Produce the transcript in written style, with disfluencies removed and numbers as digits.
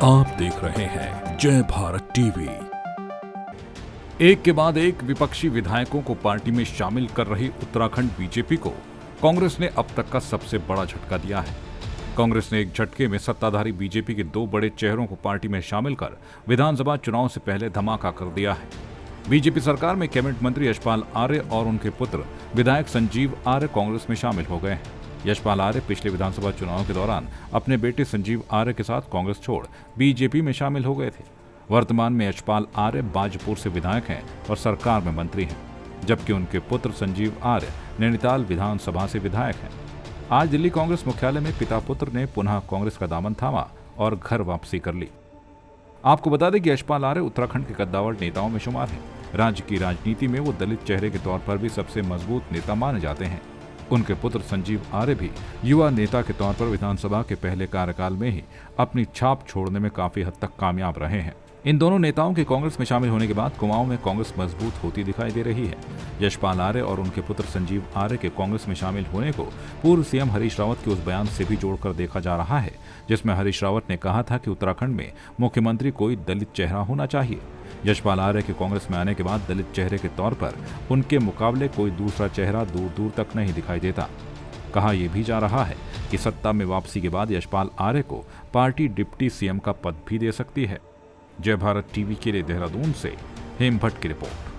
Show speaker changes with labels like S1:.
S1: आप देख रहे हैं जय भारत टीवी। एक के बाद एक विपक्षी विधायकों को पार्टी में शामिल कर रही उत्तराखंड बीजेपी को कांग्रेस ने अब तक का सबसे बड़ा झटका दिया है। कांग्रेस ने एक झटके में सत्ताधारी बीजेपी के दो बड़े चेहरों को पार्टी में शामिल कर विधानसभा चुनाव से पहले धमाका कर दिया है। बीजेपी सरकार में कैबिनेट मंत्री यशपाल आर्य और उनके पुत्र विधायक संजीव आर्य कांग्रेस में शामिल हो गए हैं। यशपाल आर्य पिछले विधानसभा चुनाव के दौरान अपने बेटे संजीव आर्य के साथ कांग्रेस छोड़ बीजेपी में शामिल हो गए थे। वर्तमान में यशपाल आर्य बाजपुर से विधायक हैं और सरकार में मंत्री हैं, जबकि उनके पुत्र संजीव आर्य नैनीताल विधानसभा से विधायक हैं। आज दिल्ली कांग्रेस मुख्यालय में पिता पुत्र ने पुनः कांग्रेस का दामन थामा और घर वापसी कर ली। आपको बता दें कि यशपाल आर्य उत्तराखंड के कद्दावर नेताओं में शुमार हैं। राज्य की राजनीति में वो दलित चेहरे के तौर पर भी सबसे मजबूत नेता माने जाते हैं। उनके पुत्र संजीव आर्य भी युवा नेता के तौर पर विधानसभा के पहले कार्यकाल में ही अपनी छाप छोड़ने में काफी हद तक कामयाब रहे हैं। इन दोनों नेताओं के कांग्रेस में शामिल होने के बाद कुमाऊं में कांग्रेस मजबूत होती दिखाई दे रही है। यशपाल आर्य और उनके पुत्र संजीव आर्य के कांग्रेस में शामिल होने को पूर्व सीएम हरीश रावत के उस बयान से भी जोड़कर देखा जा रहा है, जिसमें हरीश रावत ने कहा था कि उत्तराखंड में मुख्यमंत्री कोई दलित चेहरा होना चाहिए। यशपाल आर्य के कांग्रेस में आने के बाद दलित चेहरे के तौर पर उनके मुकाबले कोई दूसरा चेहरा दूर दूर तक नहीं दिखाई देता। कहा यह भी जा रहा है कि सत्ता में वापसी के बाद यशपाल आर्य को पार्टी डिप्टी सीएम का पद भी दे सकती है। जय भारत टीवी के लिए देहरादून से हेम भट्ट की रिपोर्ट।